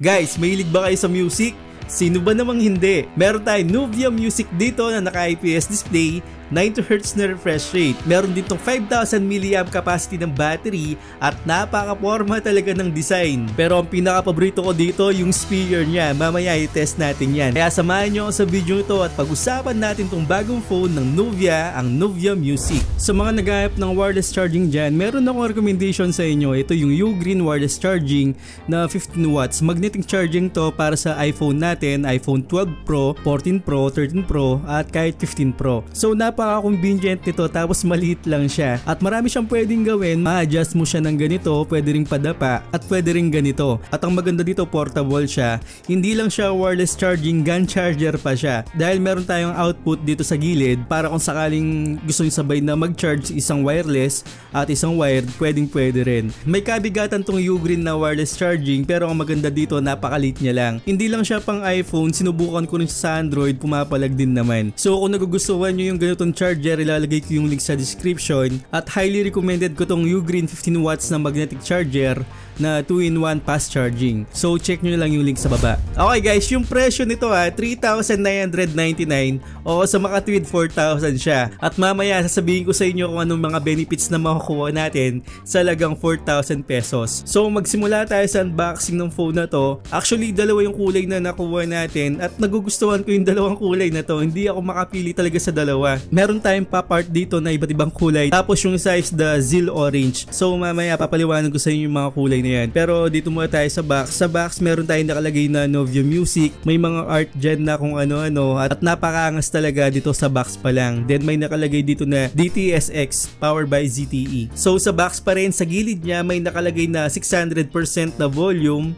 Guys, mahilig ba kayo sa music? Sino ba namang hindi? Meron tayong Nuvia Music dito na naka-IPS display, 90Hz na refresh rate. Meron ditong 5,000 mAh capacity ng battery at napaka-porma talaga ng design. Pero ang pinaka-paborito ko dito yung speaker niya. Mamaya i-test natin yan. Kaya samahan nyo ako sa video ito at pag-usapan natin tong bagong phone ng Nuvia, ang Nuvia Music. Sa mga naghahanap ng wireless charging dyan, meron akong recommendation sa inyo. Ito yung Ugreen wireless charging na 15 watts. Magnetic charging to para sa iPhone natin, iPhone 12 Pro, 14 Pro, 13 Pro at kahit 15 Pro. So napaka-convenient nito tapos maliit lang siya. At marami siyang pwedeng gawin. Ma-adjust mo siya ng ganito, pwede ring padapa at pwede ring ganito. At ang maganda dito, portable siya. Hindi lang siya wireless charging, gun charger pa siya. Dahil meron tayong output dito sa gilid para kung sakaling gusto nyo sabay na mag-charge isang wireless at isang wired, pwede rin. May kabigatan tong Ugreen na wireless charging pero ang maganda dito, napakalit niya lang. Hindi lang siya pang iPhone, sinubukan ko rin sa Android, pumapalag din naman. So kung nagugustuhan nyo yung ganitong charger, ilalagay ko yung link sa description at highly recommended ko tong Ugreen 15 watts na magnetic charger na 2-in-1 fast charging. So check nyo lang yung link sa baba. Okay guys, yung presyo nito 3,999 o sa makatwid 4,000 siya. At mamaya sasabihin ko sa inyo kung anong mga benefits na makukuha natin sa lagang 4,000 pesos. So magsimula tayo sa unboxing ng phone na to. Actually dalawa yung kulay na nakuha natin at nagugustuhan ko yung dalawang kulay na to. Hindi ako makapili talaga sa dalawa. Meron tayong pop art dito na iba't ibang kulay. Tapos yung size the Zil Orange. So mamaya papaliwanag ko sa inyo yung mga kulay na yan. Pero dito muna tayo sa box. Sa box meron tayong nakalagay na Nuvia Music. May mga art dyan na kung ano-ano at napakaangas talaga dito sa box pa lang. Then may nakalagay dito na DTSX powered by ZTE. So sa box pa rin, sa gilid niya may nakalagay na 600% na volume,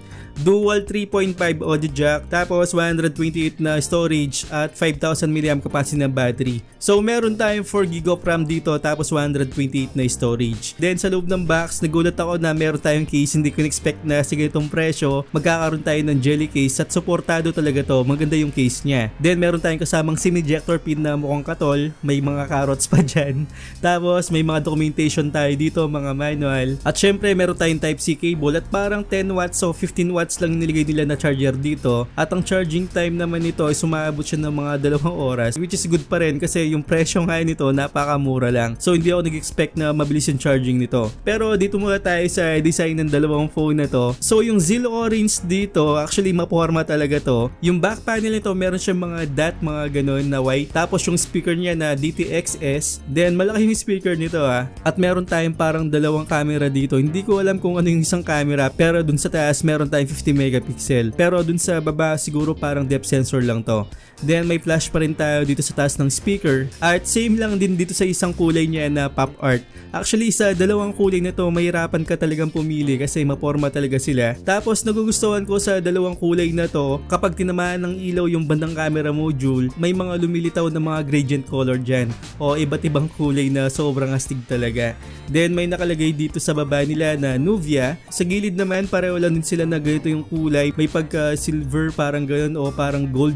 dual 3.5 audio jack, tapos 128 na storage at 5,000 mAh capacity ng battery. So meron tayong 4GB of RAM dito tapos 128 na storage. Then sa loob ng box, nagulat ako na meron tayong case. Hindi ko expect na sa ganitong presyo magkakaroon tayo ng jelly case at supportado talaga to. Maganda yung case niya. Then meron tayong kasamang SIM ejector pin na mukhang katol. May mga carrots pa dyan. Tapos may mga documentation tayo dito, mga manual. At syempre meron tayong Type-C cable at parang 10 watts o 15 watts lang niligay nila na charger dito. At ang charging time naman nito ay sumaabot siya ng mga 2 oras, which is good pa rin kasi yung presyo nga nito napakamura lang. So hindi ako nag-expect na mabilis yung charging nito. Pero dito muna tayo sa design ng dalawang phone na to. So yung Zil Orange dito, actually maporma talaga to. Yung back panel nito meron siyang mga dot, mga ganun na white. Tapos yung speaker niya na DTXS. Then malaki yung speaker nito At meron tayong parang dalawang camera dito. Hindi ko alam kung ano yung isang camera, pero dun sa taas meron tayong 50 megapixel. Pero dun sa baba siguro parang depth sensor lang to. Then may flash pa rin tayo dito sa taas ng speaker. At same lang din dito sa isang kulay niya na pop art. Actually sa dalawang kulay na to, mahirapan ka talagang pumili kasi maporma talaga sila. Tapos nagugustuhan ko sa dalawang kulay na to, kapag tinamaan ng ilaw yung bandang camera module, may mga lumilitaw na mga gradient color dyan o iba't ibang kulay na sobrang astig talaga. Then may nakalagay dito sa baba nila na Nuvia. Sa gilid naman pareho lang din sila na ganito yung kulay. May pagka silver parang ganun o parang gold.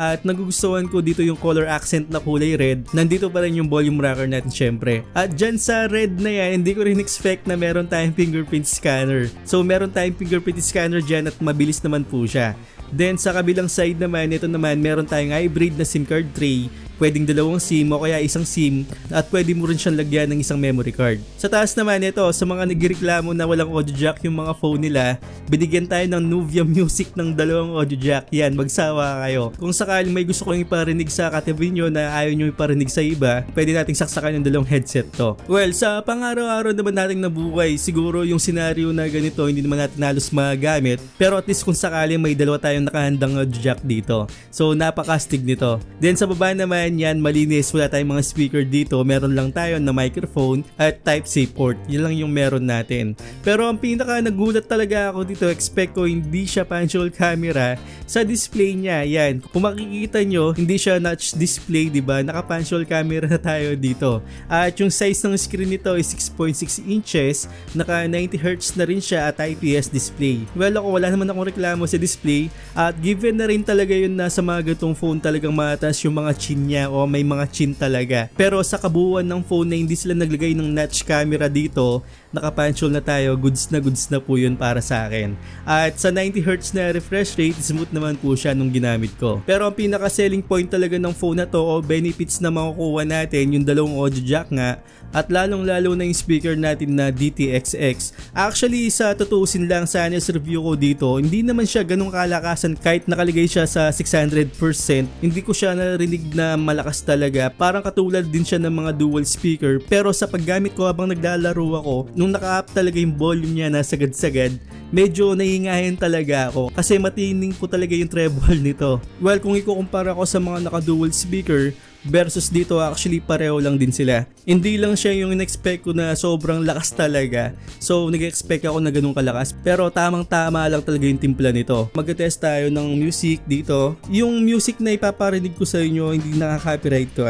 At nagugustuhan ko dito yung color accent na kulay red. Nandito pa rin yung volume rocker natin syempre. At dyan sa red na yan, hindi ko rin expect na meron tayong fingerprint scanner. So meron tayong fingerprint scanner dyan at mabilis naman po siya. Then sa kabilang side naman, ito naman meron tayong hybrid na SIM card tray. Pwedeng dalawang SIM o kaya isang SIM at pwede mo rin siyang lagyan ng isang memory card. Sa taas naman ito, sa mga nagreklamo na walang audio jack yung mga phone nila, binigyan tayo ng Nuvia Music ng 2 audio jack. Yan, magsawa kayo. Kung sakaling may gusto kong iparinig sa katabi nyo na ayaw nyo iparinig sa iba, pwede nating saksakan ng 2 headset to. Well, sa pang-araw-araw naman nating nabuhay, siguro yung scenario na ganito hindi naman natin halos magamit, pero at least kung sakaling may 2 tayong nakahandang audio jack dito. So napakastig nito. Then sa baba naman yan, malinis, wala tayong mga speaker dito. Meron lang tayo na microphone at Type-C port. Yun lang yung meron natin. Pero ang pinaka nagulat talaga ako dito, expect ko hindi siya pan-dual camera. Sa display niya, yan. Kung makikita nyo, hindi siya notch display, diba? Naka-pan-dual camera na tayo dito. At yung size ng screen nito is 6.6 inches. Naka 90Hz na rin siya at IPS display. Well, ako wala naman akong reklamo sa display. At given na rin talaga yun na sa mga gatong phone talagang mataas yung mga chin niya o may mga chin talaga. Pero sa kabuuan ng phone na hindi sila naglagay ng notch camera dito, nakapunch hole na tayo, goods na po yun para sa akin. At sa 90Hz na refresh rate, smooth naman po siya nung ginamit ko. Pero ang pinaka selling point talaga ng phone na to o benefits na makukuha natin, yung dalawang audio jack nga, at lalong lalo na yung speaker natin na DTXX. Actually sa tutuusin lang sa honest review ko dito, hindi naman siya ganung kalakasan kahit nakaligay siya sa 600%. Hindi ko siya narinig na malakas talaga, parang katulad din siya ng mga dual speaker. Pero sa paggamit ko habang naglalaro ako, nung naka-up talaga yung volume niya na sagad-sagad, medyo nahingahin talaga ako kasi matining po talaga yung treble nito. Well, kung ikukumpara ko sa mga naka-dual speaker versus dito, actually pareho lang din sila. Hindi lang siya yung in-expect ko na sobrang lakas talaga. So nag-expect ako na ganun kalakas, pero tamang tama lang talaga yung timpla nito. Mag-test tayo ng music dito. Yung music na ipaparinig ko sa inyo, hindi nakaka-copyright to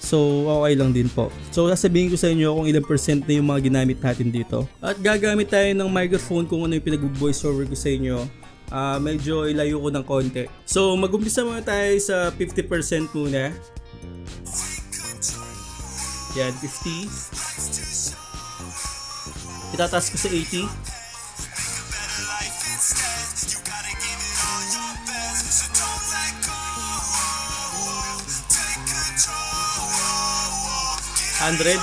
So okay lang din po. So sasabihin ko sa inyo kung ilang percent na yung mga ginamit natin dito. At gagamit tayo ng microphone kung ano yung pinag-voice over ko sa inyo. Medyo ilayo ko ng konti. So mag-umpisa muna tayo sa 50% muna. Yan, 50. Itataas ko sa 80. $100.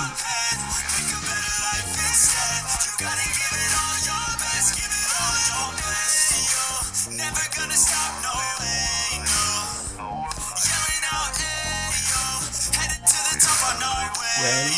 Yan.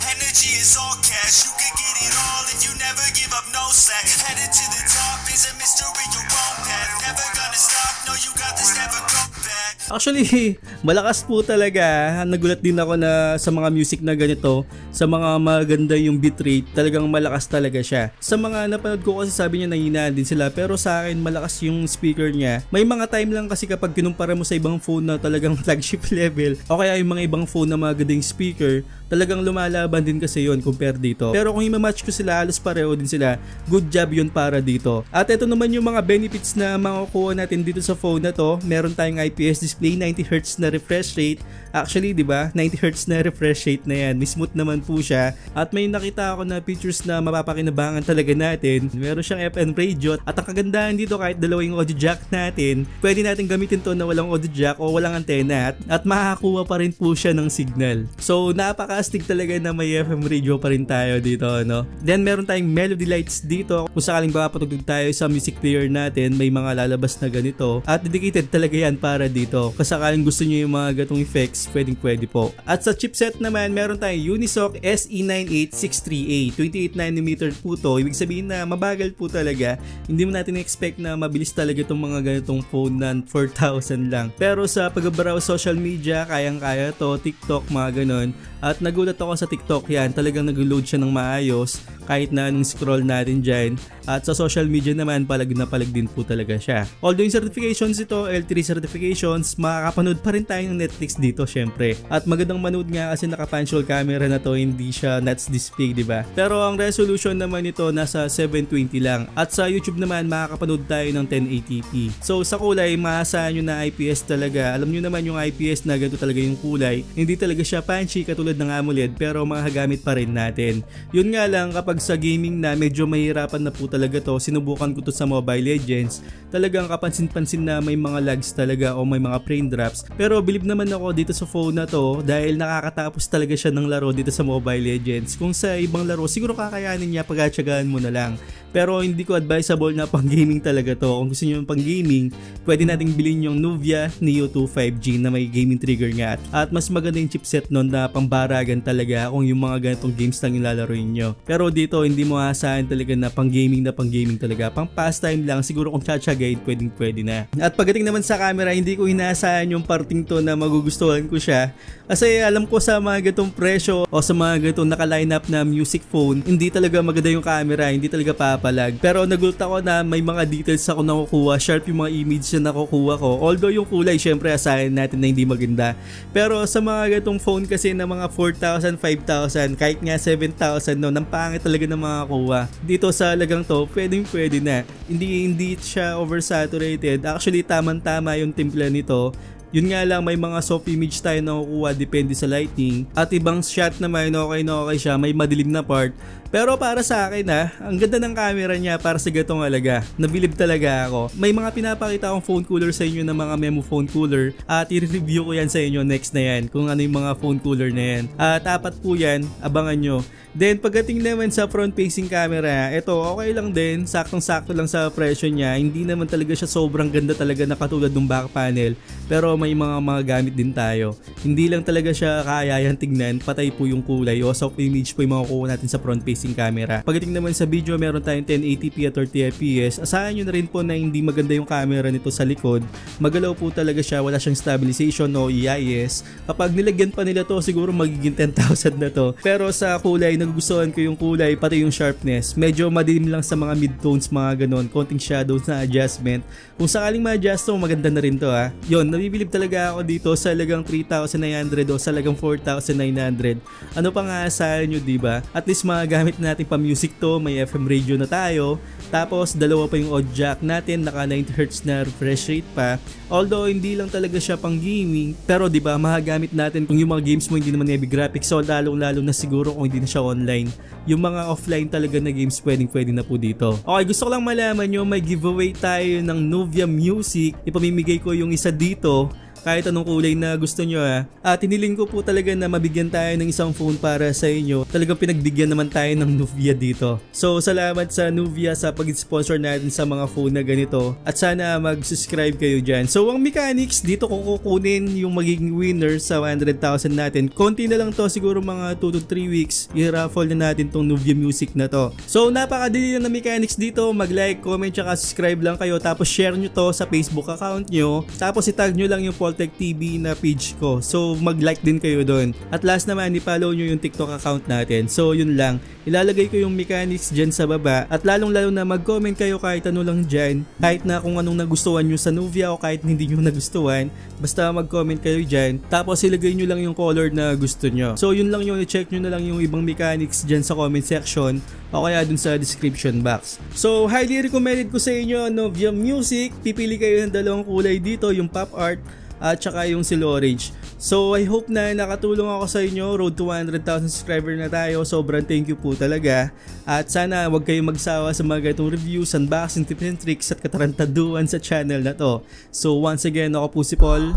Energy is all cash. You can get it all if you never give up, no slack. Headed to the top is a mystery, your own path. Never gonna stop, no you got this, never go back. Actually, malakas po talaga. Nagulat din ako na sa mga music na ganito, sa mga maganda yung bitrate, talagang malakas talaga siya. Sa mga napanood ko kasi sabi niya nanginaan din sila, pero sa akin malakas yung speaker niya. May mga time lang kasi kapag kinumpara mo sa ibang phone na talagang flagship level, o kaya yung mga ibang phone na magandang speaker, talagang lumalaban din kasi yon compare dito. Pero kung i-match ko sila, halos pareho din sila. Good job yun para dito. At ito naman yung mga benefits na makukuha natin dito sa phone na to. Meron tayong IPS display, 90Hz na refresh rate. Actually, di ba? 90Hz na refresh rate na yan. Smooth naman po siya. At may nakita ako na features na mapapakinabangan talaga natin. Meron siyang FM radio. At ang kagandahan dito, kahit dalawa yung audio jack natin, pwede natin gamitin to na walang audio jack o walang antena. At makakakuha pa rin po siya ng signal. So, napaka-astig talaga na may FM radio pa rin tayo dito, no? Then, meron tayong melody lights dito. Kung sakaling papatugtog tayo sa music player natin, may mga lalabas na ganito. At dedicated talaga yan para dito. Kung sakaling gusto nyo yung mga gatong effects, pwede po. At sa chipset naman, meron tayong Unisoc SE9863A. 28nm po to. Ibig sabihin na mabagal po talaga. Hindi mo natin expect na mabilis talaga itong mga ganitong phone na 4,000 lang. Pero sa pag-browse social media, kayang-kaya to. TikTok, mga ganon. At nagulat ako sa TikTok yan. Talagang nag-load siya ng maayos kahit na anong scroll natin dyan. At sa social media naman, palag na palag din po talaga siya. Although yung certifications ito, L3 certifications, makakapanood pa rin tayo ng Netflix dito syempre. At magandang manood nga kasi naka-punch hole camera na to, hindi siya notch display, diba? Pero ang resolution naman nito nasa 720 lang. At sa YouTube naman, makakapanood tayo ng 1080p. So sa kulay, maasahan nyo na IPS talaga. Alam nyo naman yung IPS na ganito talaga yung kulay. Hindi talaga siya punchy katulad ng AMOLED, pero makagamit pa rin natin. Yun nga lang, kapag sa gaming na medyo mahirapan na po talaga to, sinubukan ko to sa Mobile Legends, talagang kapansin-pansin na may mga lags talaga o may mga frame drops. Pero believe naman ako dito sa phone na to dahil nakakatapos talaga siya ng laro dito sa Mobile Legends. Kung sa ibang laro, siguro kakayanin niya, pag-atsagaan mo na lang. Pero hindi ko advisable na pang gaming talaga to. Kung gusto niyo pang gaming, pwede nating bilhin yung Nuvia Neo 2 5G na may gaming trigger nga. At mas maganda yung chipset nun na pambaragan talaga kung yung mga ganitong games lang ilalaroin nyo. Pero dito, hindi mo asahan talaga na pang gaming talaga. Pang pastime lang, siguro kung tsatsagain, pwede na. At pagdating naman sa camera, hindi ko inasahan inaasahan yung parting to na magugustuhan ko siya. Kasi alam ko sa mga ganitong presyo o sa mga ganitong naka-line up na music phone, hindi talaga maganda yung camera, hindi talaga papalag. Pero nagulat ako na may mga details ako nakukuha, sharp yung mga image na nakukuha ko. Although yung kulay, syempre asahin natin na hindi maganda. Pero sa mga ganitong phone kasi na mga 4,000, 5,000, kahit nga 7,000, no, nang pangit talaga na mga kuha. Dito sa lagang to, pwede na. Hindi siya oversaturated. Actually, tamang-tama yung timpla nito. Yun nga lang, may mga soft image tayo na kukuha depende sa lighting. At ibang shot naman, okay siya, may madilim na part. Pero para sa akin ang ganda ng camera niya para sa gatong halaga. Nabilib talaga ako. May mga pinapakita akong phone cooler sa inyo na mga memo phone cooler. At i-review ko yan sa inyo next na yan, kung ano yung mga phone cooler na yan. At apat po yan, abangan nyo. Then pagdating naman sa front facing camera, ito okay lang din, saktong-sakto lang sa presyo niya. Hindi naman talaga siya sobrang ganda talaga na katulad ng back panel. Pero may mga gamit din tayo. Hindi lang talaga siya kayayang tignan, patay po yung kulay o soft image po yung makukuha natin sa front facing camera. Pagdating naman sa video, meron tayong 1080p at 30fps. Asahan nyo na rin po na hindi maganda yung camera nito sa likod. Magalaw po talaga siya, wala siyang stabilization o EIS. Kapag nilagyan pa nila to, siguro magiging 10,000 na to. Pero sa kulay, nagugustuhan ko yung kulay, pati yung sharpness. Medyo madilim lang sa mga midtones, mga ganon. Konting shadows na adjustment. Kung sakaling ma-adjust to, maganda na rin to Yun, nabibilib talaga ako dito sa lagang 3,900 o sa lagang 4,900. Ano pang aasahan nyo, diba? At least magagamit natin pa music to, may FM radio na tayo. Tapos dalawa pa yung audio jack natin, naka 90Hz na refresh rate pa. Although hindi lang talaga siya pang gaming, pero diba magagamit natin kung yung mga games mo hindi naman heavy graphics, so lalong na siguro kung hindi na siya online. Yung mga offline talaga na games pwede na po dito. Okay, gusto ko lang malaman nyo, may giveaway tayo ng Nuvia Music. Ipamimigay ko yung isa dito. Kahit anong kulay na gusto nyo At hiniling ko po talaga na mabigyan tayo ng isang phone para sa inyo. Talagang pinagbigyan naman tayo ng Nuvia dito. So salamat sa Nuvia sa pag-sponsor natin sa mga phone na ganito. At sana mag-subscribe kayo dyan. So ang mechanics, dito ko kukunin yung magiging winner sa 100,000 natin. Konti na lang to, siguro mga 2 to 3 weeks. I-raffle na natin tong Nuvia Music na to. So napakadali na mechanics dito. Mag-like, comment, tsaka subscribe lang kayo. Tapos share nyo to sa Facebook account nyo. Tapos itag nyo lang yung Tech TV na page ko. So mag-like din kayo doon. At last naman, i-follow nyo yung TikTok account natin. So yun lang. Ilalagay ko yung mechanics dyan sa baba. At lalong na mag-comment kayo kahit ano lang dyan. Kahit na kung anong nagustuhan nyo sa Nuvia o kahit hindi nyo nagustuhan. Basta mag-comment kayo dyan. Tapos ilagay nyo lang yung color na gusto nyo. So yun lang yun. I-check nyo na lang yung ibang mechanics dyan sa comment section o kaya dun sa description box. So highly recommended ko sa inyo Nuvia Music. Pipili kayo ng dalawang kulay dito, yung pop art at saka yung Silo Orange. So I hope na nakatulong ako sa inyo. Road to 100,000 subscriber na tayo. Sobrang thank you po talaga. At sana wag kayong magsawa sa mga ganitong reviews, unboxing, tips and tricks at katarantaduan sa channel na to. So once again, ako po si Paul.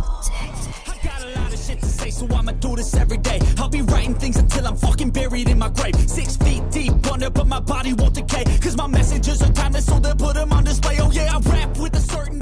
So I'ma do this every day. I'll be writing things until I'm fucking buried in my grave. 6 feet deep under, but my body won't decay. Cause my messages are timeless, so they'll put them on display. Oh yeah, I rap with a certain